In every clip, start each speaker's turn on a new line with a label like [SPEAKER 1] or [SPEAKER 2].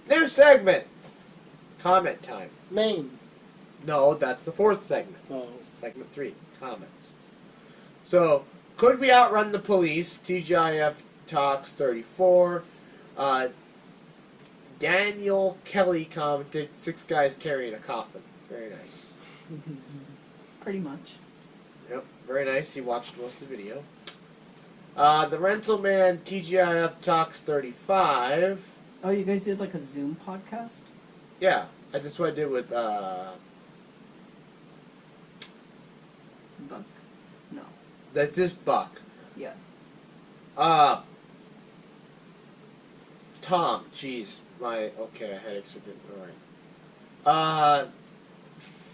[SPEAKER 1] New segment. Comment time.
[SPEAKER 2] Maine.
[SPEAKER 1] No, that's the fourth segment.
[SPEAKER 2] Oh.
[SPEAKER 1] Segment 3. Comments. So, could we outrun the police? TGIF Talks 34. Daniel Kelly commented, 6 guys carrying a coffin. Very nice.
[SPEAKER 3] Pretty much.
[SPEAKER 1] Yep, very nice. He watched most of the video. The Rental Man TGIF Talks 35.
[SPEAKER 3] Oh, you guys did like a Zoom podcast?
[SPEAKER 1] Yeah, that's what I did with,
[SPEAKER 3] Buck? No.
[SPEAKER 1] that's this Buck.
[SPEAKER 3] Yeah.
[SPEAKER 1] Tom, jeez, okay, headaches are good, alright.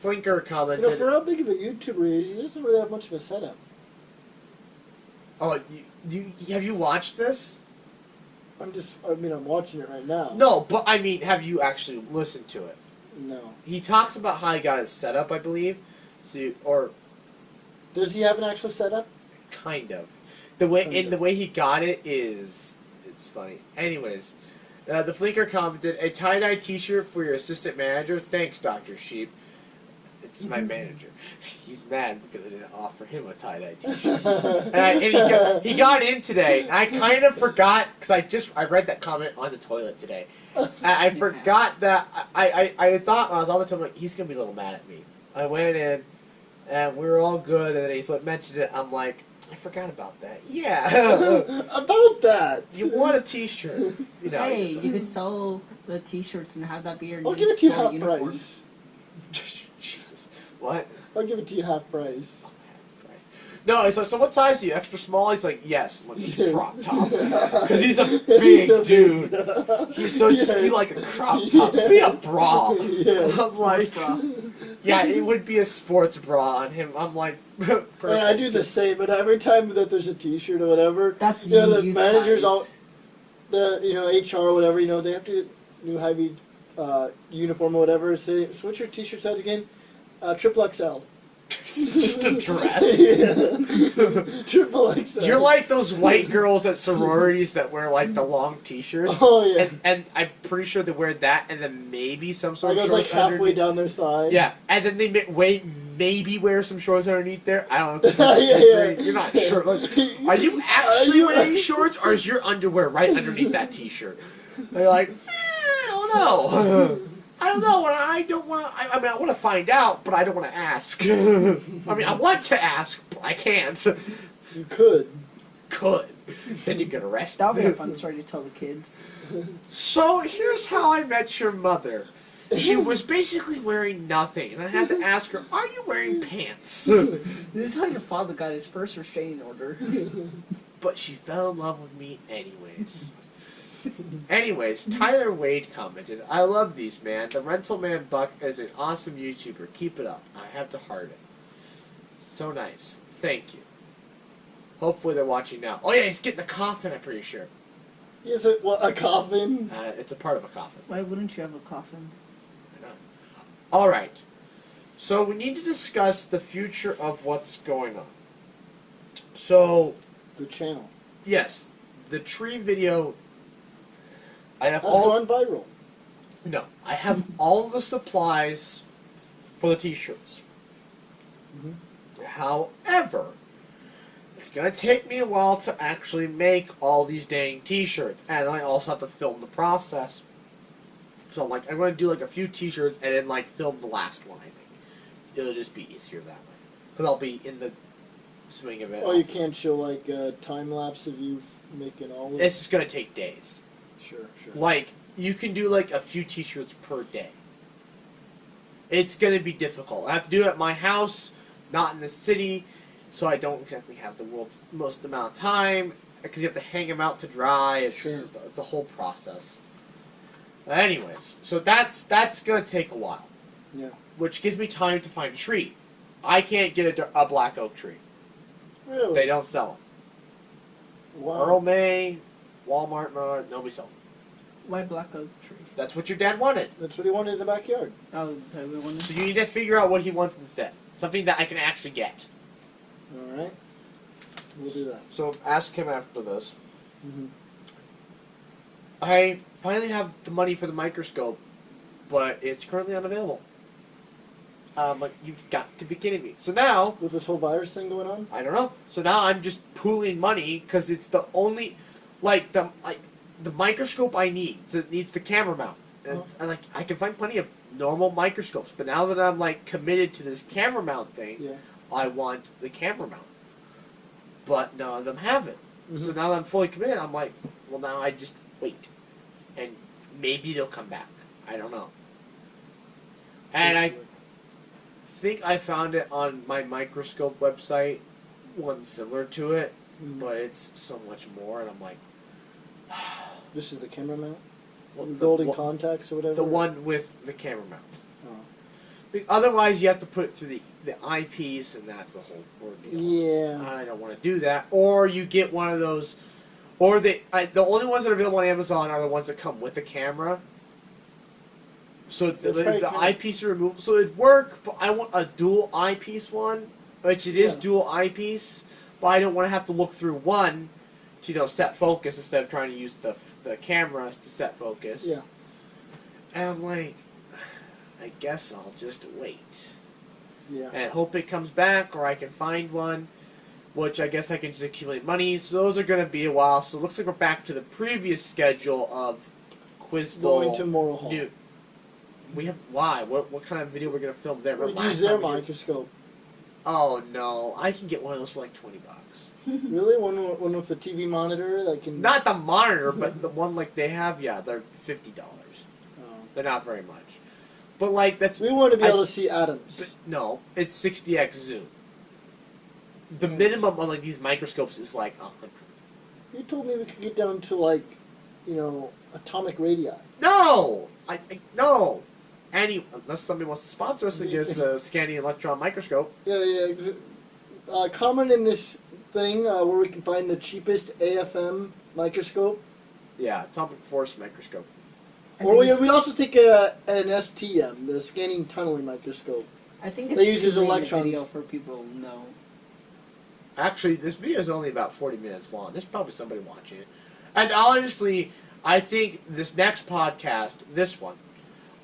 [SPEAKER 1] Flinker commented,
[SPEAKER 2] For how big of a YouTuber he is, he doesn't really have much of a setup.
[SPEAKER 1] oh, have you watched this?
[SPEAKER 2] I'm watching it right now.
[SPEAKER 1] No, but I mean, have you actually listened to it?
[SPEAKER 2] No.
[SPEAKER 1] He talks about how he got his setup, I believe. Or
[SPEAKER 2] Does he have an actual setup?
[SPEAKER 1] kind of. The way he got it is, it's funny. Anyways, the Flinker commented, a tie-dye t-shirt for your assistant manager? Thanks, Dr. Sheep. It's my manager. He's mad because I didn't offer him a tie-dye t-shirt. and he got in today. And I kind of forgot, because I read that comment on the toilet today. I forgot that, I thought when I was on the toilet, like, he's going to be a little mad at me. I went in, and we were all good, and then he mentioned it, I'm like, I forgot about that. Yeah.
[SPEAKER 2] About that.
[SPEAKER 1] You want a t-shirt. You know,
[SPEAKER 3] Hey, you could sell the t-shirts and have that be your
[SPEAKER 2] I'll
[SPEAKER 3] new
[SPEAKER 2] give it to you
[SPEAKER 3] school
[SPEAKER 2] half
[SPEAKER 3] uniform.
[SPEAKER 2] price.
[SPEAKER 1] Jesus. What?
[SPEAKER 2] I'll give it to you half price.
[SPEAKER 1] Oh, Christ. No, he's like, so what size are you? Extra small? He's like, yes. Look, crop top. Because he's a big dude. He's so just be like a crop top. Be a bra.
[SPEAKER 2] Yes.
[SPEAKER 1] I was like, yeah, it would be a sports bra on him. I'm like, perfect.
[SPEAKER 2] I do the same, but every time that there's a T-shirt or whatever,
[SPEAKER 3] That's
[SPEAKER 2] the
[SPEAKER 3] youth
[SPEAKER 2] managers
[SPEAKER 3] size.
[SPEAKER 2] HR or whatever, they have to new Hy-Vee uniform or whatever. Say, so what's your T-shirt size again? Triple XL.
[SPEAKER 1] Just a dress.
[SPEAKER 2] Triple XL.
[SPEAKER 1] You're like those white girls at sororities that wear like the long t-shirts.
[SPEAKER 2] Oh yeah.
[SPEAKER 1] And I'm pretty sure they wear that and then maybe some sort
[SPEAKER 2] I
[SPEAKER 1] of
[SPEAKER 2] goes like
[SPEAKER 1] shorts
[SPEAKER 2] halfway
[SPEAKER 1] underneath.
[SPEAKER 2] down their thigh.
[SPEAKER 1] Yeah, and then they maybe wear some shorts underneath there. I don't know.
[SPEAKER 2] Yeah.
[SPEAKER 1] You're not sure. Like, are you actually wearing shorts, or is your underwear right underneath that t-shirt? They're like, I don't know. I don't know. I don't want to. I mean, I want to find out, but I don't want to ask. I mean, I want to ask, but I can't.
[SPEAKER 2] You could.
[SPEAKER 1] Could. Then you get arrested.
[SPEAKER 3] That'll be a fun story to tell the kids.
[SPEAKER 1] So here's how I met your mother. She was basically wearing nothing, and I had to ask her, "Are you wearing pants?"
[SPEAKER 3] This is how your father got his first restraining order.
[SPEAKER 1] But she fell in love with me anyways. Anyways, Tyler Wade commented, I love these, man. The Rental Man Buck is an awesome YouTuber. Keep it up. I have to heart it. So nice. Thank you. Hopefully they're watching now. Oh yeah, he's getting a coffin, I'm pretty sure.
[SPEAKER 2] Is it a coffin?
[SPEAKER 1] It's a part of a coffin.
[SPEAKER 3] Why wouldn't you have a coffin?
[SPEAKER 1] I know. Alright. So we need to discuss the future of what's going on. So,
[SPEAKER 2] The channel.
[SPEAKER 1] yes, the tree video... I have
[SPEAKER 2] That's
[SPEAKER 1] all...
[SPEAKER 2] gone viral.
[SPEAKER 1] No, I have all the supplies for the t-shirts. However, it's going to take me a while to actually make all these dang t-shirts. And I also have to film the process. So I'm going to do like a few t-shirts and then like film the last one, I think. It'll just be easier that way. Because I'll be in the swing of it.
[SPEAKER 2] Oh, you can't show like a time lapse of you making all of it?
[SPEAKER 1] This is going to take days.
[SPEAKER 2] Sure.
[SPEAKER 1] Like, you can do like a few t-shirts per day. It's going to be difficult. I have to do it at my house, not in the city, so I don't exactly have the world's most amount of time, because you have to hang them out to dry. It's a whole process. But anyways, so that's going to take a while.
[SPEAKER 2] Yeah.
[SPEAKER 1] Which gives me time to find a tree. I can't get a black oak tree.
[SPEAKER 2] Really?
[SPEAKER 1] They don't sell them.
[SPEAKER 2] Wow.
[SPEAKER 1] Earl May, Walmart, nobody sells them.
[SPEAKER 3] Why black oak tree?
[SPEAKER 1] That's what your dad wanted.
[SPEAKER 2] That's what he wanted in the backyard.
[SPEAKER 3] Oh, so we wanted.
[SPEAKER 1] So you need to figure out what he wants instead. Something that I can actually get.
[SPEAKER 2] Alright. We'll do that.
[SPEAKER 1] So ask him after this. I finally have the money for the microscope, but it's currently unavailable. Like, you've got to be kidding me. So now,
[SPEAKER 2] With this whole virus thing going on?
[SPEAKER 1] I don't know. So now I'm just pooling money because it's the only, the microscope I need. It needs the camera mount. And like, I can find plenty of normal microscopes, but now that I'm like committed to this camera mount thing,
[SPEAKER 2] Yeah.
[SPEAKER 1] I want the camera mount. But none of them have it. So
[SPEAKER 2] Mhm.
[SPEAKER 1] now that I'm fully committed, I'm like, well, now I just wait, and maybe they'll come back. I don't know. And I think I found it on my microscope website, one similar to it,
[SPEAKER 2] Mhm.
[SPEAKER 1] but it's so much more, and I'm like,
[SPEAKER 2] This is the camera mount?
[SPEAKER 1] well,
[SPEAKER 2] Golden contacts or whatever?
[SPEAKER 1] the one with the camera mount.
[SPEAKER 2] Oh.
[SPEAKER 1] Otherwise, you have to put it through the eyepiece, and that's a whole ordeal.
[SPEAKER 2] Yeah.
[SPEAKER 1] I don't want to do that. Or you get one of those, or the only ones that are available on Amazon are the ones that come with the camera. So
[SPEAKER 2] That's right,
[SPEAKER 1] the
[SPEAKER 2] yeah.
[SPEAKER 1] eyepiece are removed. So it'd work, but I want a dual eyepiece one, which it is
[SPEAKER 2] Yeah.
[SPEAKER 1] dual eyepiece, but I don't want to have to look through one to set focus instead of trying to use the camera to set focus.
[SPEAKER 2] Yeah.
[SPEAKER 1] And I'm like, I guess I'll just wait.
[SPEAKER 2] Yeah.
[SPEAKER 1] And hope it comes back, or I can find one, which I guess I can just accumulate money. So those are going to be a while. So it looks like we're back to the previous schedule of Quiz Bowl.
[SPEAKER 2] Going to Moral Hall.
[SPEAKER 1] New. We have why? What kind of video we're going to film there?
[SPEAKER 2] We
[SPEAKER 1] Remember
[SPEAKER 2] use
[SPEAKER 1] last
[SPEAKER 2] their
[SPEAKER 1] time we did-
[SPEAKER 2] microscope.
[SPEAKER 1] Oh no! I can get one of those for like $20.
[SPEAKER 2] Really? One with the TV monitor that can...
[SPEAKER 1] Not the monitor, but the one like they have. Yeah, they're $50.
[SPEAKER 2] Oh.
[SPEAKER 1] They're not very much. But like that's
[SPEAKER 2] We want to be
[SPEAKER 1] I-
[SPEAKER 2] able to see atoms.
[SPEAKER 1] But no, it's 60x zoom. The minimum on like these microscopes is like 100.
[SPEAKER 2] You told me we could get down to, like, atomic radii.
[SPEAKER 1] No, no. Unless somebody wants to sponsor us and give us a scanning electron microscope.
[SPEAKER 2] Yeah. Comment in this thing where we can find the cheapest AFM microscope.
[SPEAKER 1] Yeah, atomic force microscope.
[SPEAKER 2] Or we'd also take an STM, the scanning tunneling microscope.
[SPEAKER 3] I think
[SPEAKER 2] They
[SPEAKER 3] it's
[SPEAKER 2] use his
[SPEAKER 3] too late in the
[SPEAKER 2] electrons.
[SPEAKER 3] video for people to know.
[SPEAKER 1] Actually, this video is only about 40 minutes long. There's probably somebody watching it. And honestly, I think this next podcast, this one,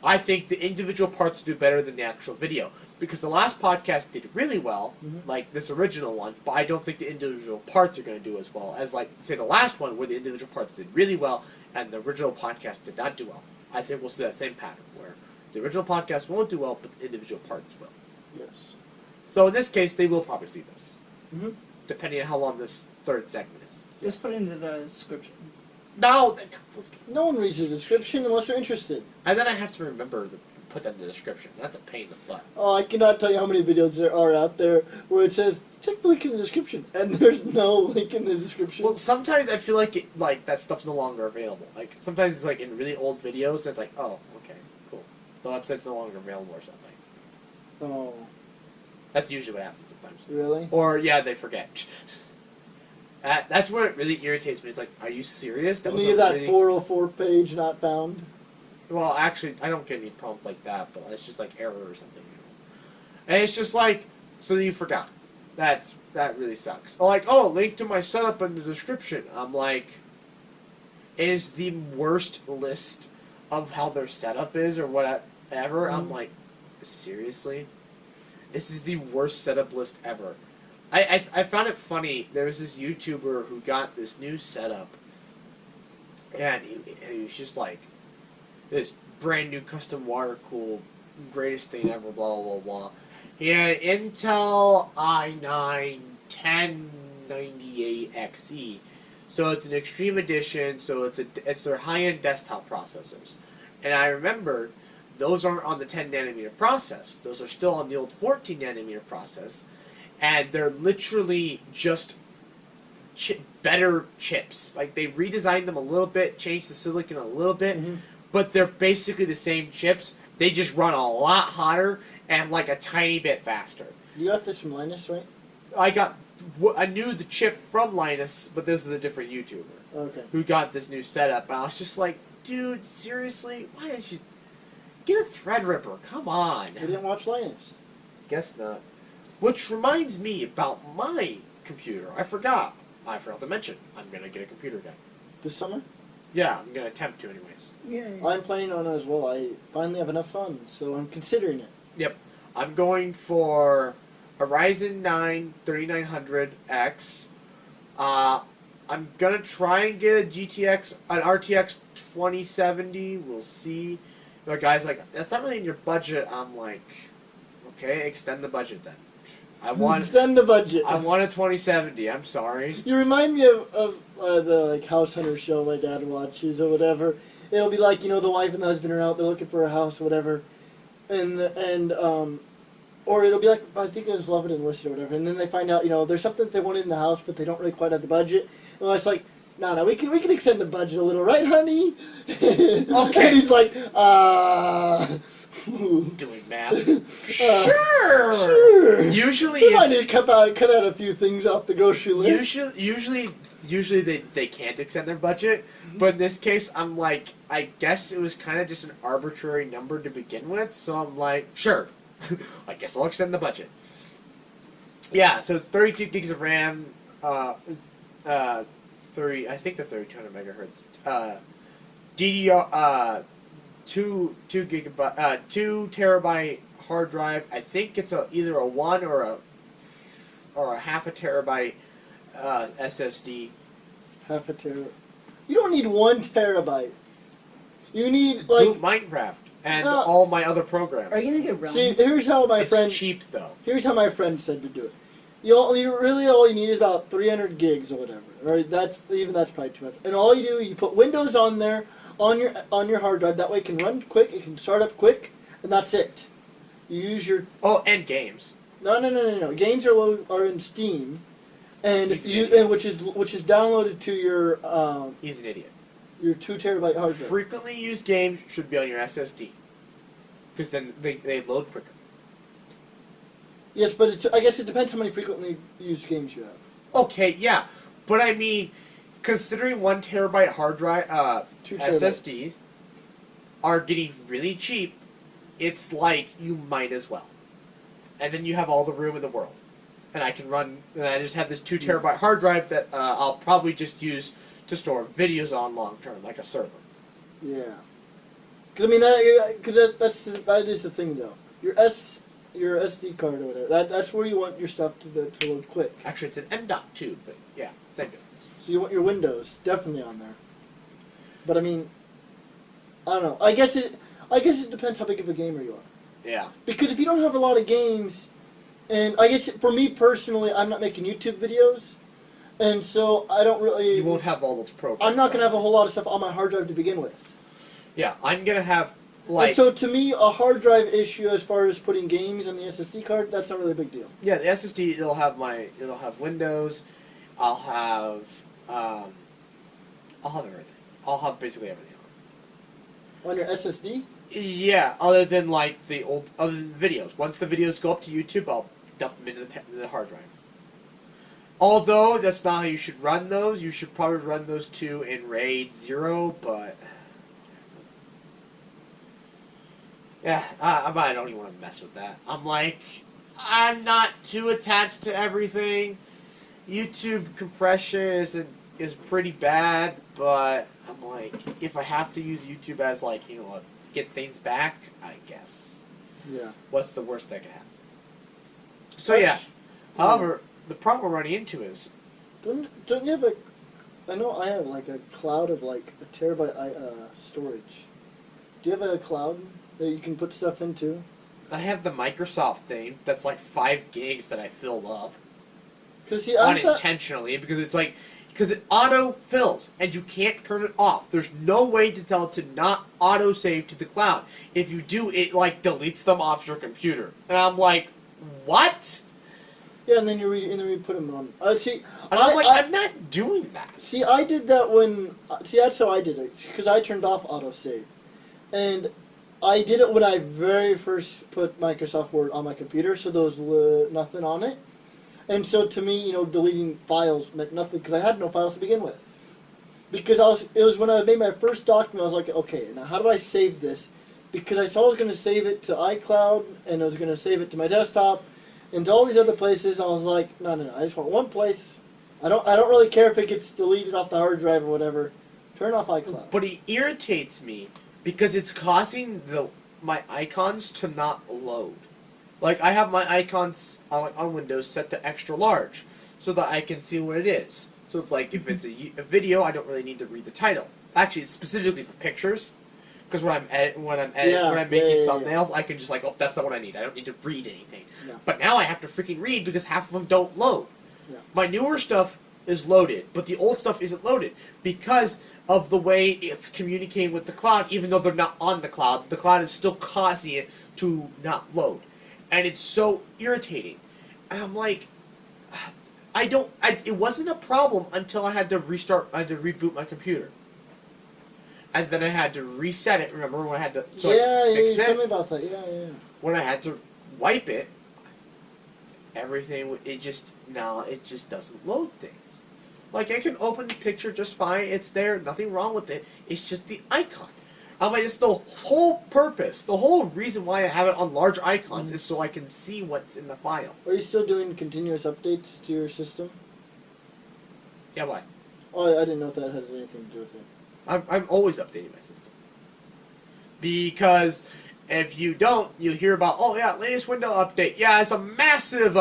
[SPEAKER 1] I think the individual parts do better than the actual video. Because the last podcast did really well, like this original one, but I don't think the individual parts are going to do as well as, like, say, the last one, where the individual parts did really well, and the original podcast did not do well. I think we'll see that same pattern, where the original podcast won't do well, but the individual parts will.
[SPEAKER 2] Yes.
[SPEAKER 1] So in this case, they will probably see this,
[SPEAKER 2] Mhm.
[SPEAKER 1] depending on how long this third segment is.
[SPEAKER 3] Just put it in the description.
[SPEAKER 1] No,
[SPEAKER 2] No one reads the description unless they're interested.
[SPEAKER 1] and then I have to remember to put that in the description. That's a pain in the butt.
[SPEAKER 2] Oh, I cannot tell you how many videos there are out there where it says, check the link in the description, and there's no link in the description.
[SPEAKER 1] Well, sometimes I feel like that stuff's no longer available. Like sometimes it's like in really old videos, and it's like, oh, okay, cool. The website's no longer available or something.
[SPEAKER 2] Oh,
[SPEAKER 1] That's usually what happens sometimes.
[SPEAKER 2] really?
[SPEAKER 1] Or yeah, they forget. That's where it really irritates me. It's like, are you serious?
[SPEAKER 2] And
[SPEAKER 1] was
[SPEAKER 2] you
[SPEAKER 1] a
[SPEAKER 2] get that
[SPEAKER 1] really-
[SPEAKER 2] 404 page not found.
[SPEAKER 1] Well, actually, I don't get any problems like that, but it's just like error or something. And it's just like, so you forgot. That really sucks. Like, oh, link to my setup in the description. I'm like, it is the worst list of how their setup is or whatever. I'm like, seriously? This is the worst setup list ever. I found it funny. There was this YouTuber who got this new setup, and he was just like, this brand new custom water cooled, greatest thing ever, blah, blah, blah, blah. He had an Intel i9 1098XE. So it's an extreme edition, so it's their high-end desktop processors. And I remembered, those aren't on the 10 nanometer process. Those are still on the old 14 nanometer process. And they're literally just better chips. Like, they redesigned them a little bit, changed the silicon a little bit, but they're basically the same chips. They just run a lot hotter and like a tiny bit faster.
[SPEAKER 2] You got this from Linus, right?
[SPEAKER 1] I knew the chip from Linus, but this is a different YouTuber
[SPEAKER 2] Okay.
[SPEAKER 1] who got this new setup, and I was just like, dude, seriously? Why didn't you get a Threadripper? Come on.
[SPEAKER 2] You didn't watch Linus.
[SPEAKER 1] Guess not. Which reminds me about my computer. I forgot to mention, I'm going to get a computer guy.
[SPEAKER 2] This summer?
[SPEAKER 1] Yeah, I'm gonna attempt to anyways.
[SPEAKER 3] Yeah.
[SPEAKER 2] I'm planning on it as well. I finally have enough funds, so I'm considering it.
[SPEAKER 1] I'm going for a Ryzen 9 3900X. I'm gonna try and get an RTX 2070. We'll see. The guy's like, that's not really in your budget. I'm like, okay, extend the budget then. I want
[SPEAKER 2] Extend the budget.
[SPEAKER 1] a 2070. I'm sorry.
[SPEAKER 2] You remind me of the like House Hunter show my dad watches or whatever. It'll be like, the wife and the husband are out, they're looking for a house or whatever, or it'll be like, I think it was Love It and List or whatever, and then they find out, there's something that they wanted in the house, but they don't really quite have the budget. And it's like, no, we can extend the budget a little, right, honey?
[SPEAKER 1] Okay.
[SPEAKER 2] And he's like,
[SPEAKER 1] Doing math.
[SPEAKER 2] sure.
[SPEAKER 1] Usually
[SPEAKER 2] We might need
[SPEAKER 1] it's
[SPEAKER 2] to cut out a few things off the grocery list.
[SPEAKER 1] usually they can't extend their budget, but in this case I'm like, I guess it was kind of just an arbitrary number to begin with, so I'm like, sure. I guess I'll extend the budget. Yeah, so it's 32 gigs of RAM, I think the 3200 megahertz, DDR, 2 terabyte hard drive. I think it's either a 1 or a half a terabyte SSD.
[SPEAKER 2] Half a terabyte. You don't need 1 terabyte. You need
[SPEAKER 1] Boot Minecraft and
[SPEAKER 2] No.
[SPEAKER 1] all my other programs.
[SPEAKER 3] Are you gonna get realms?
[SPEAKER 2] See, here's how my
[SPEAKER 1] It's
[SPEAKER 2] friend.
[SPEAKER 1] cheap though.
[SPEAKER 2] Here's how my friend said to do it. All you need is about 300 gigs or whatever. Or that's probably too much. And all you do, you put Windows on there on your hard drive. That way, it can run quick. It can start up quick, and that's it. You use your
[SPEAKER 1] Oh, and games.
[SPEAKER 2] no. Games are in Steam, and
[SPEAKER 1] He's an
[SPEAKER 2] which is downloaded to your
[SPEAKER 1] He's an idiot.
[SPEAKER 2] your 2 terabyte hard drive.
[SPEAKER 1] Frequently used games should be on your SSD, because then they load quicker.
[SPEAKER 2] Yes, but I guess it depends how many frequently used games you have.
[SPEAKER 1] Okay, yeah, but I mean, considering 1 terabyte hard drive,
[SPEAKER 2] 2 terabytes.
[SPEAKER 1] SSDs are getting really cheap, it's like you might as well. And then you have all the room in the world, and I just have this 2 terabyte hard drive that I'll probably just use to store videos on long term, like a server.
[SPEAKER 2] Yeah. Because I mean that is the thing though. Your SD card or whatever. That's where you want your stuff to load quick.
[SPEAKER 1] Actually, it's an M.2, but yeah, same difference.
[SPEAKER 2] So you want your Windows definitely on there. But I mean, I don't know. I guess it depends how big of a gamer you are.
[SPEAKER 1] Yeah.
[SPEAKER 2] Because if you don't have a lot of games, and I guess for me personally, I'm not making YouTube videos, and so I don't really.
[SPEAKER 1] You won't have all those programs.
[SPEAKER 2] I'm not gonna have a whole lot of stuff on my hard drive to begin with.
[SPEAKER 1] Yeah, I'm gonna have
[SPEAKER 2] And so to me, a hard drive issue as far as putting games on the SSD card, that's not really a big deal.
[SPEAKER 1] yeah, the SSD it'll have Windows, I'll have everything. I'll have basically everything on.
[SPEAKER 2] On your SSD?
[SPEAKER 1] Yeah, other than videos. Once the videos go up to YouTube, I'll dump them into the hard drive. Although that's not how you should run those. You should probably run those two in RAID 0, but yeah, I don't even want to mess with that. I'm not too attached to everything. YouTube compression is pretty bad, but I'm like, if I have to use YouTube as get things back, I guess.
[SPEAKER 2] Yeah.
[SPEAKER 1] What's the worst that could happen? So yeah. However, the problem we're running into is
[SPEAKER 2] Don't you have I know I have like a cloud of like a terabyte storage. Do you have a cloud that you can put stuff into?
[SPEAKER 1] I have the Microsoft thing that's like 5 gigs that I filled up
[SPEAKER 2] Because see, I thought,
[SPEAKER 1] unintentionally because it auto fills and you can't turn it off. There's no way to tell it to not auto save to the cloud. If you do, it deletes them off your computer. And I'm like, what?
[SPEAKER 2] yeah, and then you put them on. See,
[SPEAKER 1] And I'm not doing that.
[SPEAKER 2] See, I did that when. See, that's how I did it because I turned off autosave, and I did it when I very first put Microsoft Word on my computer, so there was nothing on it, and so to me, deleting files meant nothing because I had no files to begin with. Because it was when I made my first document, I was like, okay, now how do I save this? Because I saw I was going to save it to iCloud, and I was going to save it to my desktop, and to all these other places. I was like, no, I just want one place. I don't really care if it gets deleted off the hard drive or whatever. Turn off iCloud.
[SPEAKER 1] But it irritates me because it's causing my icons to not load. Like, I have my icons on Windows set to extra large so that I can see what it is. So it's like, if it's a video, I don't really need to read the title. Actually, it's specifically for pictures. Because when I'm making thumbnails, I can just like, oh, that's not what I need. I don't need to read anything.
[SPEAKER 2] Yeah.
[SPEAKER 1] But now I have to freaking read because half of them don't load.
[SPEAKER 2] Yeah.
[SPEAKER 1] My newer stuff is loaded, but the old stuff isn't loaded because of the way it's communicating with the cloud. Even though they're not on the cloud is still causing it to not load, and it's so irritating. And I'm like, it wasn't a problem until I had to reboot my computer. And then I had to reset it. Remember when I had to fix it?
[SPEAKER 2] Tell me about that. Yeah.
[SPEAKER 1] When I had to wipe it, everything it just doesn't load things. Like, I can open the picture just fine. It's there. Nothing wrong with it. It's just the icon. I'm like, it's the whole purpose. The whole reason why I have it on large icons is so I can see what's in the file.
[SPEAKER 2] Are you still doing continuous updates to your system?
[SPEAKER 1] Yeah, why?
[SPEAKER 2] Oh, I didn't know if that had anything to do with it.
[SPEAKER 1] I'm always updating my system. Because if you don't, you hear about, oh yeah, latest window update. Yeah, it's a massive,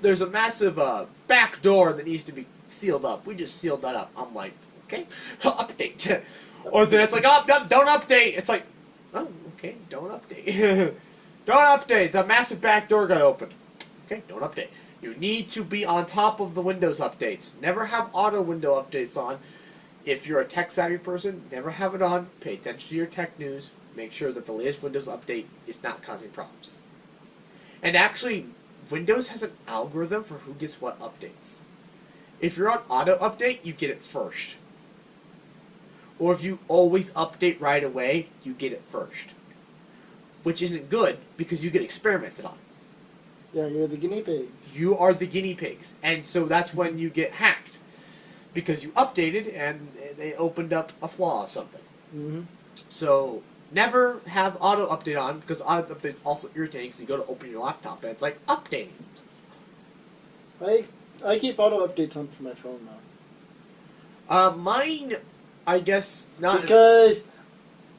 [SPEAKER 1] there's a massive back door that needs to be sealed up. We just sealed that up. I'm like, okay, update. Or then it's like, oh, don't update. It's like, oh, okay, don't update. Don't update. It's a massive back door got opened. Okay, don't update. You need to be on top of the Windows updates. Never have auto window updates on. If you're a tech-savvy person, never have it on. Pay attention to your tech news. Make sure that the latest Windows update is not causing problems. And actually, Windows has an algorithm for who gets what updates. If you're on auto update, you get it first. Or if you always update right away, you get it first. Which isn't good, because you get experimented on.
[SPEAKER 2] Yeah, you're the guinea pig.
[SPEAKER 1] You are the guinea pigs. And so that's when you get hacked. Because you updated and they opened up a flaw or something.
[SPEAKER 2] Mm-hmm.
[SPEAKER 1] So never have auto update on, because auto update is also irritating because you go to open your laptop and it's like updating.
[SPEAKER 2] I keep auto updates on for my phone now.
[SPEAKER 1] Mine, I guess not.
[SPEAKER 2] Because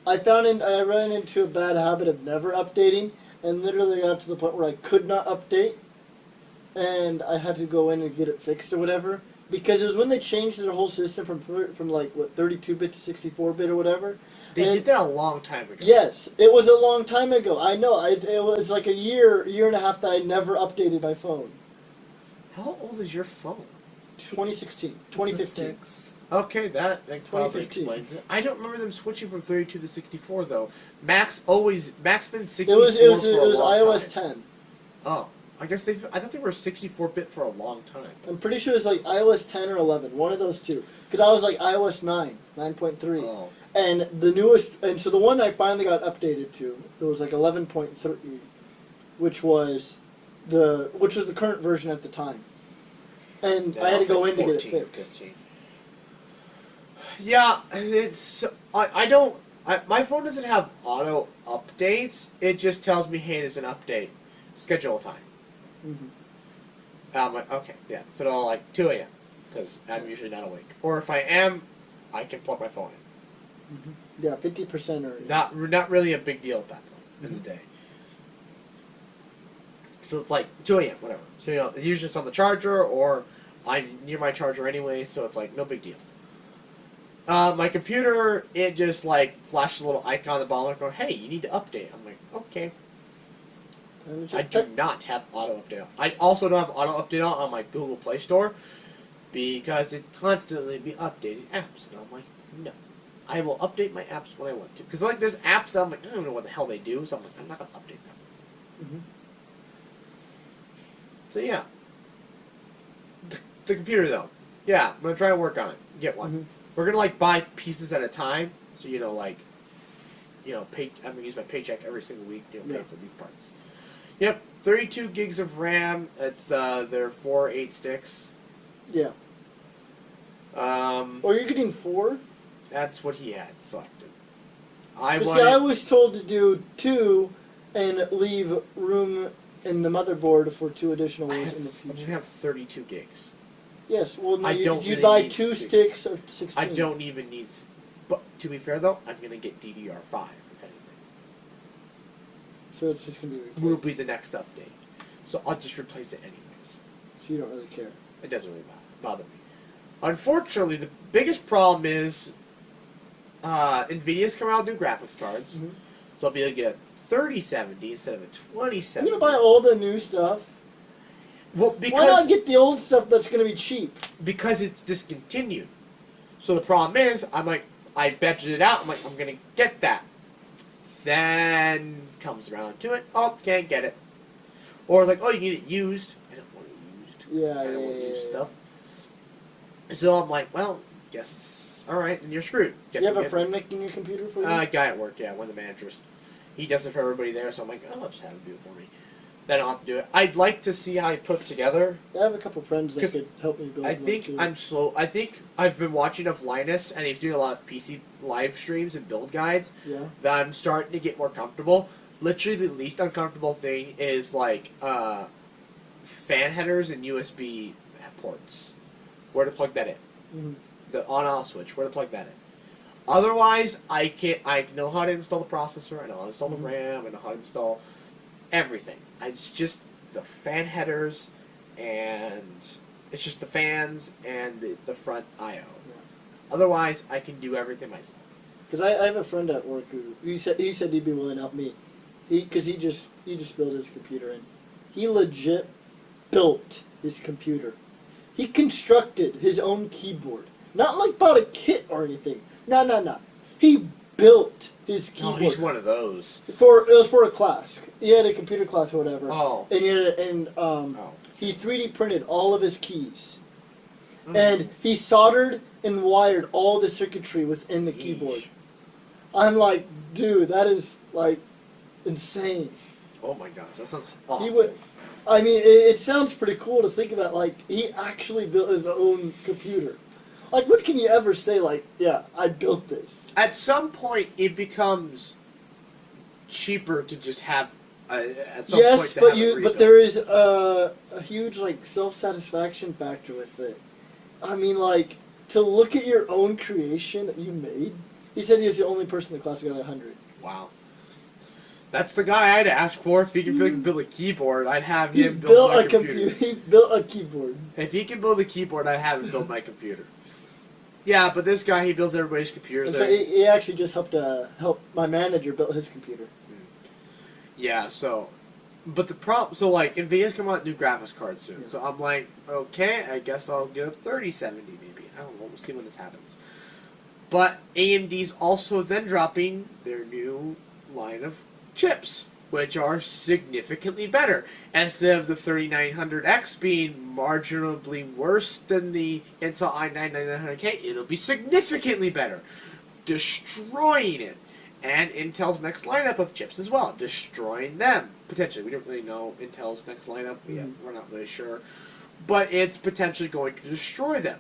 [SPEAKER 2] I ran into a bad habit of never updating, and literally got to the point where I could not update, and I had to go in and get it fixed or whatever. Because it was when they changed their whole system from like, what, 32-bit to 64-bit or whatever.
[SPEAKER 1] They did that a long time ago.
[SPEAKER 2] Yes, it was a long time ago. I know. It was like a year and a half that I never updated my phone.
[SPEAKER 1] How old is your phone?
[SPEAKER 2] 2016. 2015.
[SPEAKER 1] Okay, that probably
[SPEAKER 2] 2015.
[SPEAKER 1] explains it. I don't remember them switching from 32 to 64 though. Mac's been 64
[SPEAKER 2] It was
[SPEAKER 1] for a long
[SPEAKER 2] iOS
[SPEAKER 1] time.
[SPEAKER 2] 10.
[SPEAKER 1] Oh, I thought they were 64-bit for a long time.
[SPEAKER 2] I'm pretty sure it was like iOS 10 or 11, one of those two. Because I was like iOS 9, 9.3.
[SPEAKER 1] Oh.
[SPEAKER 2] And the newest, and so the one I finally got updated to, it was like 11.3, which was the current version at the time. And I had to go in to get it fixed.
[SPEAKER 1] 15. Yeah, it's my phone doesn't have auto updates. It just tells me, hey, there's an update. Schedule a time.
[SPEAKER 2] Mm-hmm.
[SPEAKER 1] I'm like, okay, yeah. So I'll like 2 a.m. because I'm usually not awake. Or if I am, I can plug my phone in.
[SPEAKER 2] Mm-hmm. Yeah, 50% or...
[SPEAKER 1] Not really a big deal at that point in the day. So it's like 2 a.m., whatever. So, usually it's on the charger, or I'm near my charger anyway, so it's like no big deal. My computer, it just like flashes a little icon at the bottom, going, hey, you need to update. I'm like, okay. I do not have auto update on. I also don't have auto update on my Google Play Store because it constantly be updating apps, and I'm like, no. I will update my apps when I want to. Because like there's apps that I'm like, I don't know what the hell they do, so I'm like, I'm not going to update them.
[SPEAKER 2] Mm-hmm.
[SPEAKER 1] So yeah. The computer though. Yeah, I'm going to try and work on it. Get one.
[SPEAKER 2] Mm-hmm.
[SPEAKER 1] We're going to like buy pieces at a time. So I'm going to use my paycheck every single week to pay for these parts. Yep, 32 gigs of RAM. It's they're 4 8-sticks.
[SPEAKER 2] Yeah. Oh, you're getting 4?
[SPEAKER 1] That's what he had selected.
[SPEAKER 2] I was told to do 2 and leave room in the motherboard for 2 additional ones in the future.
[SPEAKER 1] You have 32 gigs.
[SPEAKER 2] Yes, well, no,
[SPEAKER 1] I don't
[SPEAKER 2] you
[SPEAKER 1] really
[SPEAKER 2] buy
[SPEAKER 1] need
[SPEAKER 2] 2
[SPEAKER 1] six.
[SPEAKER 2] sticks of 16.
[SPEAKER 1] I don't even need To be fair though, I'm gonna get DDR5 if anything.
[SPEAKER 2] So it's just gonna be replaced.
[SPEAKER 1] Will be the next update. So I'll just replace it anyways.
[SPEAKER 2] So you don't really care.
[SPEAKER 1] It doesn't really bother me. Unfortunately, the biggest problem is Nvidia's coming out with new graphics cards.
[SPEAKER 2] Mhm.
[SPEAKER 1] So I'll be able to get a 3070 instead of a
[SPEAKER 2] I'm
[SPEAKER 1] 2070.
[SPEAKER 2] gonna buy all the new stuff.
[SPEAKER 1] Well,
[SPEAKER 2] Why
[SPEAKER 1] because
[SPEAKER 2] not get the old stuff that's gonna be cheap?
[SPEAKER 1] because it's discontinued. So the problem is, I'm like, I budgeted it out. I'm like, I'm gonna get that. Then comes around to it. Oh, can't get it. Or it's like, oh, you need it used. I don't want it used.
[SPEAKER 2] Yeah,
[SPEAKER 1] I don't want
[SPEAKER 2] yeah,
[SPEAKER 1] used
[SPEAKER 2] yeah.
[SPEAKER 1] stuff. So I'm like, well, guess all right, then you're screwed. Guess
[SPEAKER 2] You have
[SPEAKER 1] I'm
[SPEAKER 2] a
[SPEAKER 1] getting-
[SPEAKER 2] friend making your computer for you?
[SPEAKER 1] guy at work, yeah, one of the managers. He does it for everybody there, so I'm like, oh, I'll just have him do it for me. Then I don't have to do it. I'd like to see how he puts together.
[SPEAKER 2] I have a couple friends that
[SPEAKER 1] 'Cause
[SPEAKER 2] could help me build
[SPEAKER 1] I
[SPEAKER 2] one
[SPEAKER 1] think
[SPEAKER 2] too.
[SPEAKER 1] I'm slow. I think I've been watching enough Linus, and he's doing a lot of PC live streams and build guides,
[SPEAKER 2] Yeah.
[SPEAKER 1] that I'm starting to get more comfortable. Literally, the least uncomfortable thing is like fan headers and USB ports. Where to plug that in?
[SPEAKER 2] Mhm.
[SPEAKER 1] The on-off switch. Where to plug that in? Otherwise, I can't. I know how to install the processor. I know how to install the
[SPEAKER 2] Mhm.
[SPEAKER 1] RAM. I know how to install everything. It's just the fan headers, and it's just the fans and the front I/O. Otherwise, I can do everything myself.
[SPEAKER 2] Because I have a friend at work who he said he'd be willing to help me. He just built his computer and he legit built his computer. He constructed his own keyboard. Not like bought a kit or anything. No. He built his
[SPEAKER 1] Oh,
[SPEAKER 2] keyboard.
[SPEAKER 1] he's one of those.
[SPEAKER 2] It was for a class. He had a computer class or whatever.
[SPEAKER 1] Oh.
[SPEAKER 2] And
[SPEAKER 1] Oh.
[SPEAKER 2] he 3D printed all of his keys.
[SPEAKER 1] Mhm.
[SPEAKER 2] And he soldered and wired all the circuitry within the keyboard.
[SPEAKER 1] Yeesh.
[SPEAKER 2] I'm like, dude, that is like insane.
[SPEAKER 1] Oh my gosh, that sounds awful.
[SPEAKER 2] He would. I mean, it sounds pretty cool to think about. Like, he actually built his own computer. Like, what can you ever say? Like, yeah, I built this.
[SPEAKER 1] At some point, it becomes cheaper to just have. At some point
[SPEAKER 2] Yes,
[SPEAKER 1] to
[SPEAKER 2] but
[SPEAKER 1] have it
[SPEAKER 2] but
[SPEAKER 1] rebuilt.
[SPEAKER 2] there is a huge like self-satisfaction factor with it. I mean, like, to look at your own creation that you made. He said he was the only person in the class who got 100.
[SPEAKER 1] Wow. That's the guy I'd ask for. If he could build a keyboard, I'd have
[SPEAKER 2] He
[SPEAKER 1] him build
[SPEAKER 2] built
[SPEAKER 1] my
[SPEAKER 2] a
[SPEAKER 1] computer.
[SPEAKER 2] He built a keyboard.
[SPEAKER 1] If he can build a keyboard, I'd have him build my computer. Yeah, but this guy, he builds everybody's computers.
[SPEAKER 2] And so he actually just help my manager build his computer.
[SPEAKER 1] Yeah, so, but the problem, so like, Nvidia's coming out with new graphics cards soon.
[SPEAKER 2] Yeah.
[SPEAKER 1] So I'm like, okay, I guess I'll get a 3070 maybe. I don't know, we'll see when this happens. But AMD's also then dropping their new line of chips, which are significantly better. Instead of the 3900X being marginally worse than the Intel i9-9900K, it'll be significantly better, destroying it. And Intel's next lineup of chips as well, destroying them. Potentially. We don't really know Intel's next lineup. We're not really sure. But it's potentially going to destroy them.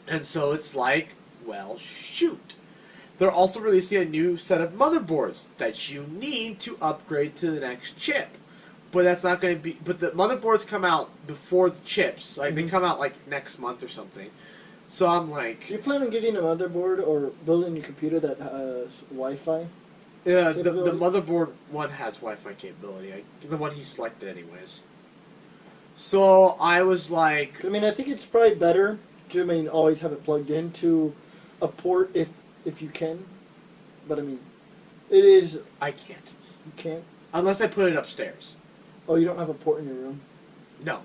[SPEAKER 1] And so it's like, well, shoot. They're also releasing a new set of motherboards that you need to upgrade to the next chip. But that's not going to be... But the motherboards come out before the chips. Like, they come out, like, next month or something. So I'm like...
[SPEAKER 2] Do you plan on getting a motherboard or building a computer that has Wi-Fi?
[SPEAKER 1] Yeah, the
[SPEAKER 2] capability?
[SPEAKER 1] motherboard one has Wi-Fi capability. The one he selected anyways. So I was like...
[SPEAKER 2] I mean, I think it's probably better to, always have it plugged into a port if you can. But, I mean, it is...
[SPEAKER 1] I can't.
[SPEAKER 2] You can't?
[SPEAKER 1] Unless I put it upstairs.
[SPEAKER 2] Oh, you don't have a port in your room?
[SPEAKER 1] No.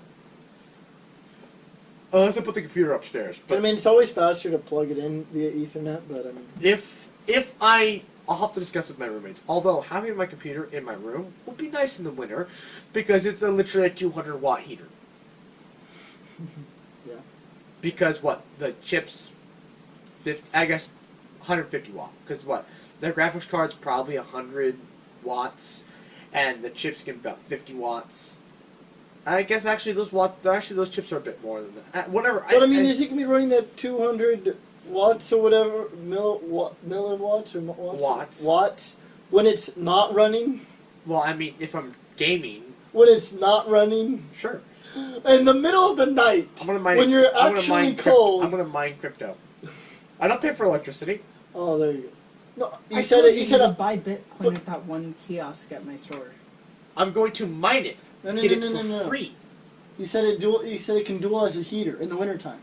[SPEAKER 1] Unless I put the computer upstairs.
[SPEAKER 2] But,
[SPEAKER 1] But
[SPEAKER 2] I mean, it's always faster to plug it in via Ethernet, but, I mean...
[SPEAKER 1] I'll have to discuss with my roommates. Although, having my computer in my room would be nice in the winter, because it's literally a 200-watt heater.
[SPEAKER 2] Yeah.
[SPEAKER 1] Because, what, the chips... 150 watt. Because, what, their graphics card's probably 100 watts, and the chips can be about 50 watts. I guess actually those chips are a bit more than that. Whatever.
[SPEAKER 2] But, I mean, is it going to be running at 200 watts or whatever? Milliwatts or watts? Watts. When it's not running?
[SPEAKER 1] Well, I mean, if I'm gaming,
[SPEAKER 2] When it's not running?
[SPEAKER 1] sure.
[SPEAKER 2] In the middle of the night,
[SPEAKER 1] I'm gonna mine.
[SPEAKER 2] when you're
[SPEAKER 1] I'm gonna
[SPEAKER 2] actually
[SPEAKER 1] mine
[SPEAKER 2] cold.
[SPEAKER 1] I'm gonna mine crypto. I don't pay for electricity.
[SPEAKER 2] Oh, there you go. No, you
[SPEAKER 3] I
[SPEAKER 2] said
[SPEAKER 3] told
[SPEAKER 2] it. You said
[SPEAKER 3] could
[SPEAKER 2] it.
[SPEAKER 3] buy Bitcoin at that one kiosk at my store.
[SPEAKER 1] I'm going to mine it.
[SPEAKER 2] No, no,
[SPEAKER 1] Get
[SPEAKER 2] no,
[SPEAKER 1] it
[SPEAKER 2] no,
[SPEAKER 1] for
[SPEAKER 2] no, no.
[SPEAKER 1] free.
[SPEAKER 2] You said it. You said it can dual as a heater in the wintertime.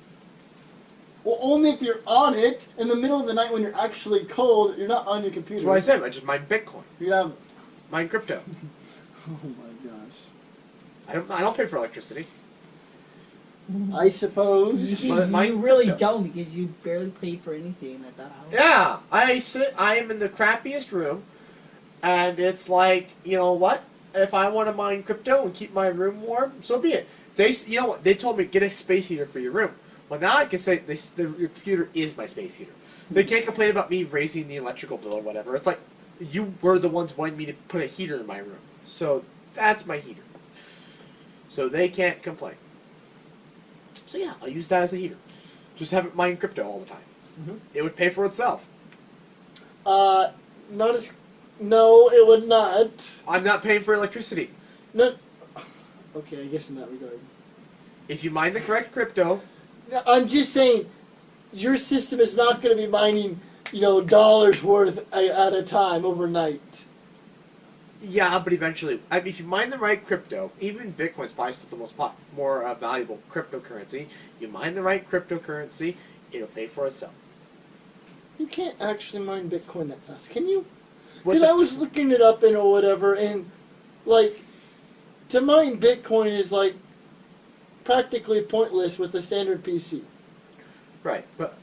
[SPEAKER 2] Well, only if you're on it in the middle of the night when you're actually cold. You're not on your computer.
[SPEAKER 1] That's what I said. I just mine Bitcoin.
[SPEAKER 2] You have.
[SPEAKER 1] Mine crypto.
[SPEAKER 2] Oh my gosh.
[SPEAKER 1] I don't pay for electricity.
[SPEAKER 2] I suppose.
[SPEAKER 3] You,
[SPEAKER 1] But mine
[SPEAKER 3] you really
[SPEAKER 1] crypto.
[SPEAKER 3] don't because you barely pay for anything at that house.
[SPEAKER 1] Yeah, I am in the crappiest room, and it's like, you know what? If I want to mine crypto and keep my room warm, so be it. You know what? They told me get a space heater for your room. Well, now I can say the computer is my space heater. They can't complain about me raising the electrical bill or whatever. It's like you were the ones wanting me to put a heater in my room, so that's my heater. So they can't complain. So yeah, I'll use that as a heater. Just have it mine crypto all the time.
[SPEAKER 2] Mhm.
[SPEAKER 1] It would pay for itself.
[SPEAKER 2] Not as. No, it would not.
[SPEAKER 1] I'm not paying for electricity.
[SPEAKER 2] No. Okay, I guess in that regard.
[SPEAKER 1] If you mine the correct crypto,
[SPEAKER 2] No, I'm just saying, your system is not going to be mining, dollars worth at a time overnight.
[SPEAKER 1] yeah, but eventually, I mean, if you mine the right crypto, even Bitcoin's probably still the more valuable cryptocurrency. You mine the right cryptocurrency, it'll pay for itself.
[SPEAKER 2] You can't actually mine Bitcoin that fast, can you?
[SPEAKER 1] What's
[SPEAKER 2] Because I
[SPEAKER 1] it-
[SPEAKER 2] was looking it up and or whatever, and like to mine Bitcoin is like practically pointless with a standard PC.
[SPEAKER 1] Right, but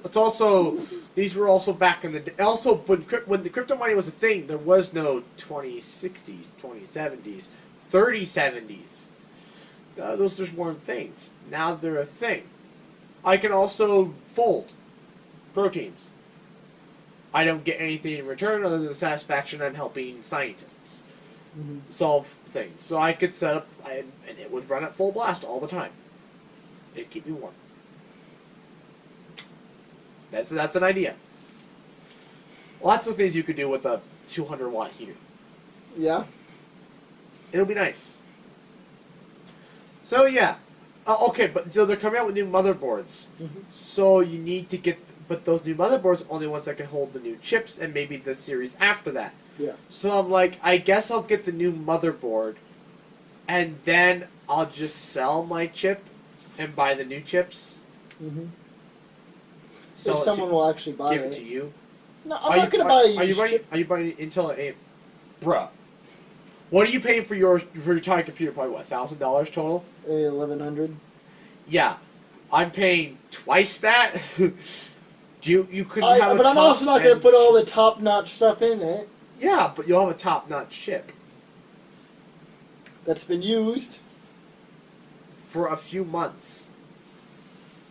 [SPEAKER 1] it's also these were also back in the day. Also, when the crypto money was a thing, there was no 2060s, 2070s, 3070s. Those just weren't things. Now they're a thing. I can also fold proteins. I don't get anything in return other than the satisfaction I'm helping scientists solve things. So I could set up, and it would run at full blast all the time. It'd keep me warm. That's an idea. Lots of things you could do with a 200-watt heater.
[SPEAKER 2] Yeah.
[SPEAKER 1] It'll be nice. So yeah, okay, but so they're coming out with new motherboards. So you need to get, but those new motherboards are only ones that can hold the new chips and maybe the series after that.
[SPEAKER 2] Yeah.
[SPEAKER 1] So I'm like, I guess I'll get the new motherboard, and then I'll just sell my chip and buy the new chips.
[SPEAKER 2] Mm-hmm.
[SPEAKER 1] So
[SPEAKER 2] If someone will actually buy
[SPEAKER 1] give
[SPEAKER 2] it.
[SPEAKER 1] it to you.
[SPEAKER 2] No, I'm not going to buy a
[SPEAKER 1] Are you
[SPEAKER 2] used
[SPEAKER 1] buying?
[SPEAKER 2] chip.
[SPEAKER 1] Are you buying Intel A? Bruh. What are you paying for your entire computer? Probably what, $1,000 total?
[SPEAKER 2] 1100.
[SPEAKER 1] Yeah, I'm paying twice that. You couldn't have a
[SPEAKER 2] But I'm
[SPEAKER 1] top
[SPEAKER 2] also not going to
[SPEAKER 1] end
[SPEAKER 2] put all
[SPEAKER 1] chip.
[SPEAKER 2] the top-notch stuff in it
[SPEAKER 1] Yeah, but you'll have a top-notch chip
[SPEAKER 2] that's been used.
[SPEAKER 1] for a few months.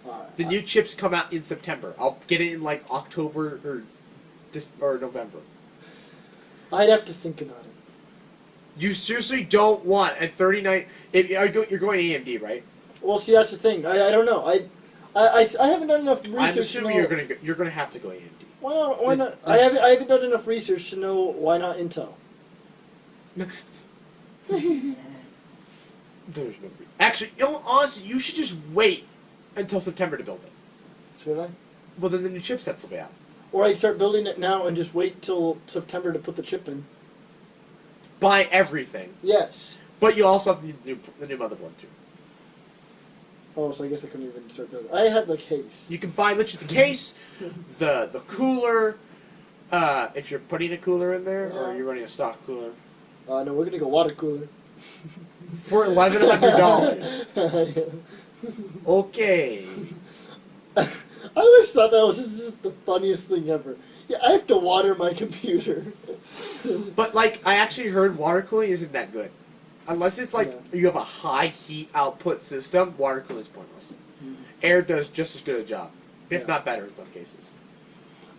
[SPEAKER 2] Alright.
[SPEAKER 1] The new chips come out in September. I'll get it in like October or November.
[SPEAKER 2] I'd have to think about it.
[SPEAKER 1] You seriously don't want a 39. You're going AMD, right?
[SPEAKER 2] Well, see, that's the thing. I don't know. I haven't done enough research.
[SPEAKER 1] I'm
[SPEAKER 2] to
[SPEAKER 1] assuming
[SPEAKER 2] know.
[SPEAKER 1] you're gonna have to go AMD.
[SPEAKER 2] Why not? Why not? I haven't done enough research to know why not Intel.
[SPEAKER 1] There's no. Actually, honestly, you should just wait until September to build it.
[SPEAKER 2] Should I?
[SPEAKER 1] Well, then the new chipsets will be out.
[SPEAKER 2] Or I'd start building it now and just wait till September to put the chip in.
[SPEAKER 1] Buy everything,
[SPEAKER 2] Yes.
[SPEAKER 1] but you also have the new motherboard too.
[SPEAKER 2] Oh, so I guess I couldn't even start building. I had the case.
[SPEAKER 1] You can buy literally the case, the cooler. If you're putting a cooler in there, or
[SPEAKER 2] Yeah.
[SPEAKER 1] you're running a stock cooler,
[SPEAKER 2] No, we're gonna go water cooler.
[SPEAKER 1] for $1,100. Okay.
[SPEAKER 2] I always thought that was just the funniest thing ever. Yeah, I have to water my computer.
[SPEAKER 1] But like, I actually heard water cooling isn't that good, unless it's like you have a high heat output system. Water cooling is pointless. Air does just as good a job, if
[SPEAKER 2] Yeah.
[SPEAKER 1] not better in some cases.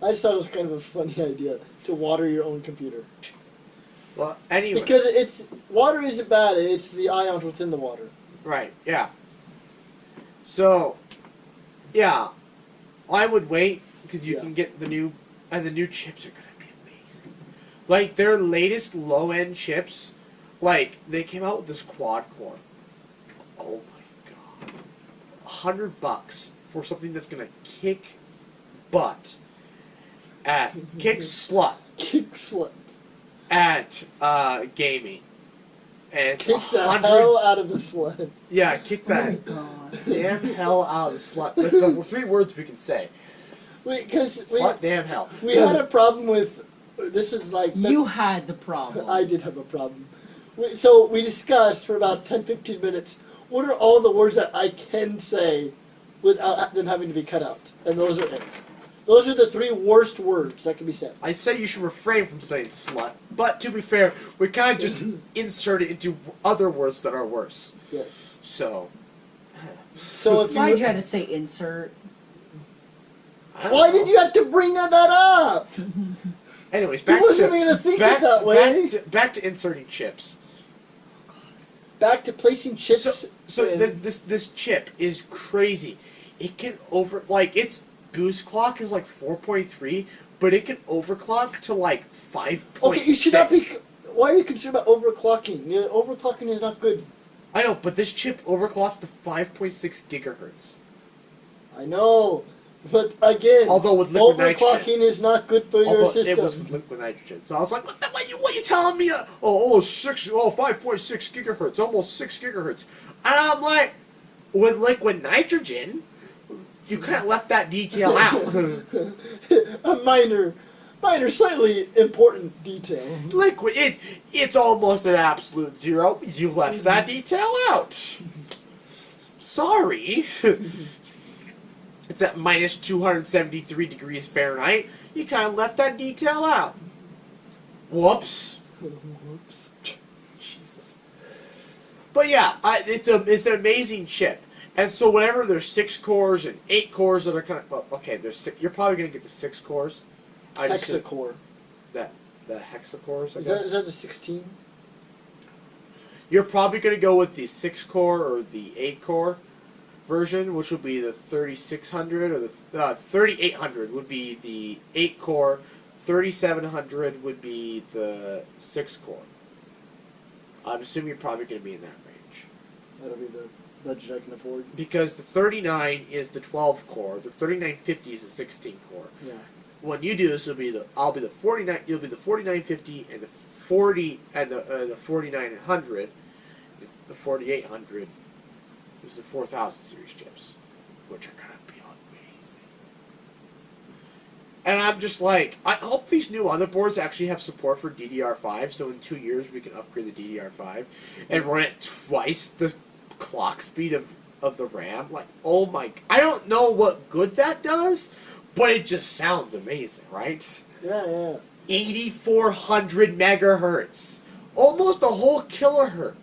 [SPEAKER 2] I just thought it was kind of a funny idea to water your own computer.
[SPEAKER 1] Well, anyway,
[SPEAKER 2] Because water isn't bad, it's the ions within the water.
[SPEAKER 1] right, yeah. So, yeah, I would wait because you
[SPEAKER 2] Yeah.
[SPEAKER 1] can get the new chips are gonna be amazing. Like their latest low end chips, like they came out with this quad core. Oh my god, $100 for something that's gonna kick butt. at kick slut
[SPEAKER 2] Kick slut.
[SPEAKER 1] at gaming. And it's
[SPEAKER 2] Kick the
[SPEAKER 1] 100.
[SPEAKER 2] hell out of the slut.
[SPEAKER 1] Yeah, kick
[SPEAKER 3] Oh my
[SPEAKER 1] that
[SPEAKER 3] god.
[SPEAKER 1] damn hell out of the slut. That's the 3 words we can say.
[SPEAKER 2] Because
[SPEAKER 1] Slut, damn hell.
[SPEAKER 2] we had a problem with. This is like.
[SPEAKER 3] You had the problem.
[SPEAKER 2] I did have a problem. So we discussed for about 10-15 minutes what are all the words that I can say without them having to be cut out. And those are it. Those are the 3 worst words that can be said.
[SPEAKER 1] I say you should refrain from saying slut, but to be fair, we kind of just insert it into other words that are worse.
[SPEAKER 2] Yes.
[SPEAKER 1] So.
[SPEAKER 2] So if
[SPEAKER 3] Why'd you
[SPEAKER 2] you.
[SPEAKER 3] have to say insert?
[SPEAKER 1] I don't
[SPEAKER 2] Why
[SPEAKER 1] know.
[SPEAKER 2] did you have to bring that up?
[SPEAKER 1] Anyways,
[SPEAKER 2] He
[SPEAKER 1] back
[SPEAKER 2] wasn't
[SPEAKER 1] to
[SPEAKER 2] going to think
[SPEAKER 1] back,
[SPEAKER 2] it that way.
[SPEAKER 1] back to inserting chips.
[SPEAKER 2] Back to placing chips.
[SPEAKER 1] So
[SPEAKER 2] in-
[SPEAKER 1] this chip is crazy. It can its boost clock is like 4.3, but it can overclock to like 5.6.
[SPEAKER 2] Okay, you should not be. Why are you concerned about overclocking? Yeah, overclocking is not good.
[SPEAKER 1] I know, but this chip overclocks to 5.6 gigahertz.
[SPEAKER 2] I know, but again,
[SPEAKER 1] Although with liquid
[SPEAKER 2] overclocking
[SPEAKER 1] nitrogen.
[SPEAKER 2] is not good for your
[SPEAKER 1] Although
[SPEAKER 2] system.
[SPEAKER 1] it was with liquid nitrogen. So I was like, what you telling me? 5.6 gigahertz, almost 6 gigahertz. And I'm like, with liquid nitrogen, you kind of left that detail out.
[SPEAKER 2] A minor, slightly important detail.
[SPEAKER 1] Liquid, it's almost an absolute 0. You left that detail out. Sorry. It's at minus 273 degrees Fahrenheit. You kind of left that detail out. Whoops.
[SPEAKER 2] Whoops.
[SPEAKER 1] Jesus. But yeah, it's an amazing chip. And so whenever there's 6 cores and 8 cores that are kind of, well, okay, you're probably going to get the 6 cores.
[SPEAKER 2] Hexacore.
[SPEAKER 1] The hexacores, I
[SPEAKER 2] Is
[SPEAKER 1] guess.
[SPEAKER 2] that the 16?
[SPEAKER 1] You're probably going to go with the 6 core or the 8 core version, which would be the 3600, or the 3800 would be the 8 core, 3700 would be the 6 core. I'm assuming you're probably going to be in that range.
[SPEAKER 2] That'll be the budget I can afford.
[SPEAKER 1] Because the 39 is the 12 core, the 3950 is the 16 core.
[SPEAKER 2] Yeah.
[SPEAKER 1] When you do this, you'll be the 4950 and the 40 and the 4900. The 4800 is the 4000 series chips, which are gonna be amazing. And I'm just like, I hope these new motherboards actually have support for DDR5, so in 2 years we can upgrade the DDR5 and run it twice the clock speed of the RAM. Like, oh my, I don't know what good that does, but it just sounds amazing, right?
[SPEAKER 2] Yeah.
[SPEAKER 1] 8400 megahertz. Almost a whole kilohertz.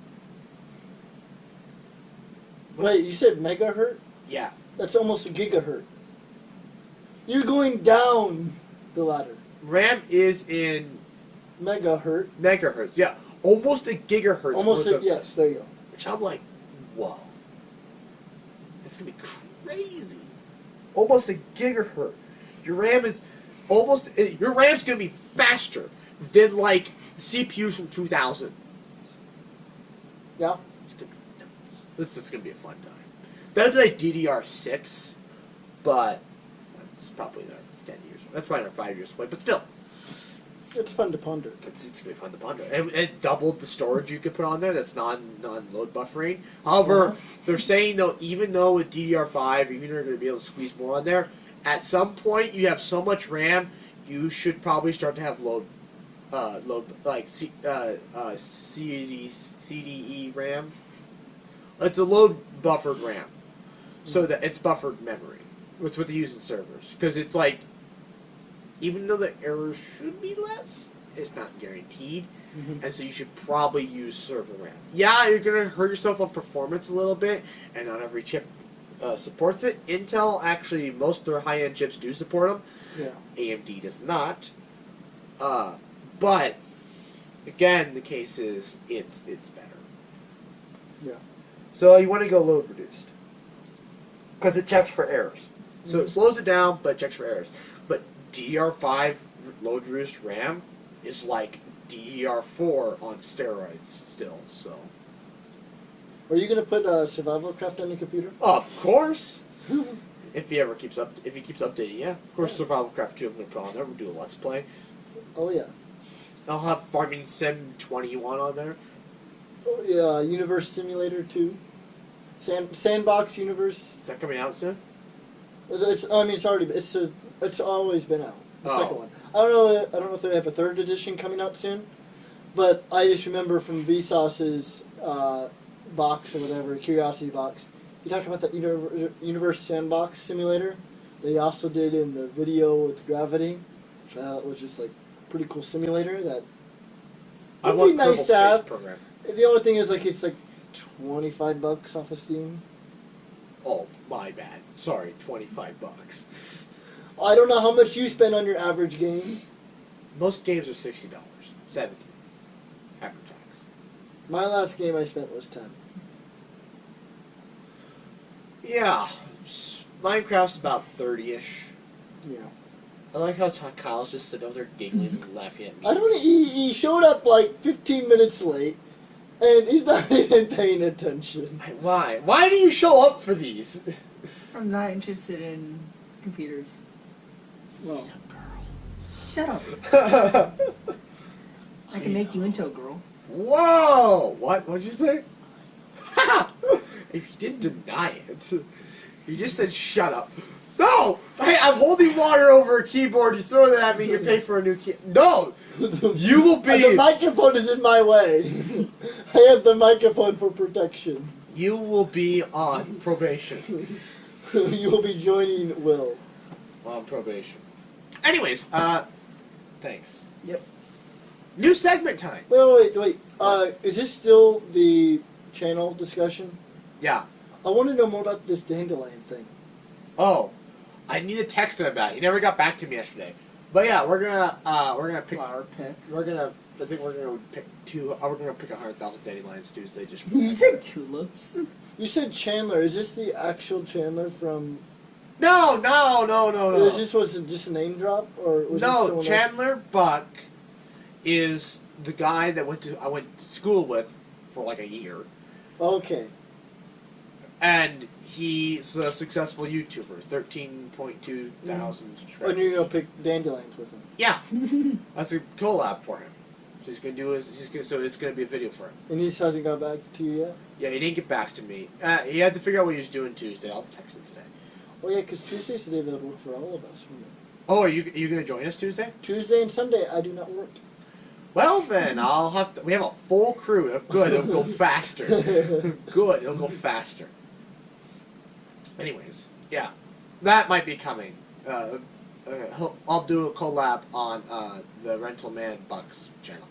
[SPEAKER 2] Wait, you said megahertz?
[SPEAKER 1] Yeah.
[SPEAKER 2] That's almost a gigahertz. You're going down the ladder.
[SPEAKER 1] RAM is in
[SPEAKER 2] Megahertz.
[SPEAKER 1] megahertz. Yeah. Almost a gigahertz.
[SPEAKER 2] Almost
[SPEAKER 1] worth
[SPEAKER 2] a,
[SPEAKER 1] of-
[SPEAKER 2] yes, there you go.
[SPEAKER 1] Which I'm like, whoa. It's going to be crazy. Almost a gigahertz. Your RAM is almost, your RAM's going to be faster than like CPUs from 2000.
[SPEAKER 2] Yeah.
[SPEAKER 1] It's going to be nuts. This is going to be a fun time. That'll be like DDR6, but it's probably another 10 years. That's probably another 5 years away, but still.
[SPEAKER 2] It's fun to ponder.
[SPEAKER 1] It's going to be fun to ponder. And it doubled the storage you could put on there. That's non-load buffering. However, they're saying, though, even though with DDR5, even though you're going to be able to squeeze more on there, at some point you have so much RAM, you should probably start to have CDE RAM. It's a load buffered RAM, so that it's buffered memory. It's what they use in servers, because it's like, even though the errors should be less, it's not guaranteed, and so you should probably use server RAM. Yeah, you're gonna hurt yourself on performance a little bit, and not every chip supports it. Intel, actually, most of their high-end chips do support them.
[SPEAKER 2] Yeah.
[SPEAKER 1] AMD does not. But again, the case is it's better.
[SPEAKER 2] Yeah.
[SPEAKER 1] So you want to go load reduced because it checks for errors. So it slows it down, but it checks for errors. But DDR5 load reduced RAM is like DDR4 on steroids still. So
[SPEAKER 2] Are you going to put survival craft on your computer?
[SPEAKER 1] of course. If he keeps updating, yeah. Of course, Survival Craft 2 I'm gonna put on there. We'll do a Let's Play.
[SPEAKER 2] Oh yeah.
[SPEAKER 1] I'll have Farming Sim 21 on there.
[SPEAKER 2] Oh yeah. Universe Simulator 2. Sandbox Universe.
[SPEAKER 1] Is that coming out soon?
[SPEAKER 2] It's already. It's always been out. The
[SPEAKER 1] Oh.
[SPEAKER 2] second one. I don't know if they have a third edition coming out soon, but I just remember from Vsauce's box or whatever, Curiosity box. He talked about that Universe Sandbox Simulator. They also did in the video with Gravity. It was just like pretty cool simulator that.
[SPEAKER 1] I
[SPEAKER 2] Would
[SPEAKER 1] want
[SPEAKER 2] be nice
[SPEAKER 1] Kerbal
[SPEAKER 2] to
[SPEAKER 1] Space
[SPEAKER 2] have.
[SPEAKER 1] Program.
[SPEAKER 2] The only thing is it's like $25 off of Steam.
[SPEAKER 1] Oh, my bad. Sorry, $25.
[SPEAKER 2] I don't know how much you spend on your average game.
[SPEAKER 1] Most games are $60, $70 after tax.
[SPEAKER 2] My last game I spent was 10.
[SPEAKER 1] Yeah, Minecraft's about 30-ish.
[SPEAKER 2] Yeah.
[SPEAKER 1] I like how Kyle's just sitting over there giggling and laughing at me.
[SPEAKER 2] I don't. He showed up like 15 minutes late, and he's not even paying attention.
[SPEAKER 1] Why? Why do you show up for these?
[SPEAKER 3] I'm not interested in computers.
[SPEAKER 2] Well,
[SPEAKER 1] He's a girl.
[SPEAKER 3] Shut up. I can make you into a girl.
[SPEAKER 1] Whoa! What'd you say? If you didn't deny it, you just said shut up. No! Hey, I'm holding water over a keyboard. You throw that at me, you pay for a new key. No! You will be.
[SPEAKER 2] the microphone is in my way. I have the microphone for protection.
[SPEAKER 1] You will be on probation.
[SPEAKER 2] You will be joining Will.
[SPEAKER 1] On probation. Anyways, thanks.
[SPEAKER 3] Yep.
[SPEAKER 1] New segment time.
[SPEAKER 2] Wait. Is this still the channel discussion?
[SPEAKER 1] Yeah.
[SPEAKER 2] I want to know more about this dandelion thing.
[SPEAKER 1] Oh, I need to text him about it. He never got back to me yesterday. But yeah, we're gonna pick.
[SPEAKER 3] Flower pick.
[SPEAKER 1] I think we're gonna pick two. We're gonna pick 100,000 dandelions Tuesday just for
[SPEAKER 3] You
[SPEAKER 1] that.
[SPEAKER 3] said tulips.
[SPEAKER 2] You said Chandler. Is this the actual Chandler from?
[SPEAKER 1] No.
[SPEAKER 2] Is this was it just a name drop or was it
[SPEAKER 1] No,
[SPEAKER 2] someone
[SPEAKER 1] Chandler Buck is the guy that I went to school with for like a year,
[SPEAKER 2] else? Okay.
[SPEAKER 1] and he's a successful YouTuber, 13.2 thousand
[SPEAKER 2] And
[SPEAKER 1] subscribers.
[SPEAKER 2] you're gonna pick dandelions with him,
[SPEAKER 1] Yeah, that's a collab for him. So he's gonna do so it's gonna be a video for him.
[SPEAKER 2] and he just hasn't got back to you yet.
[SPEAKER 1] Yeah, he didn't get back to me. He had to figure out what he was doing Tuesday. I'll text him today.
[SPEAKER 2] Oh yeah, because Tuesday's the day that I work for all of us.
[SPEAKER 1] Oh, are you gonna join us Tuesday?
[SPEAKER 2] Tuesday and Sunday I do not work.
[SPEAKER 1] Well then, I'll have to. We have a full crew. Good, it'll go faster. Good, it'll go faster. Anyways, yeah, that might be coming. I'll do a collab on the Rental Man Bucks channel.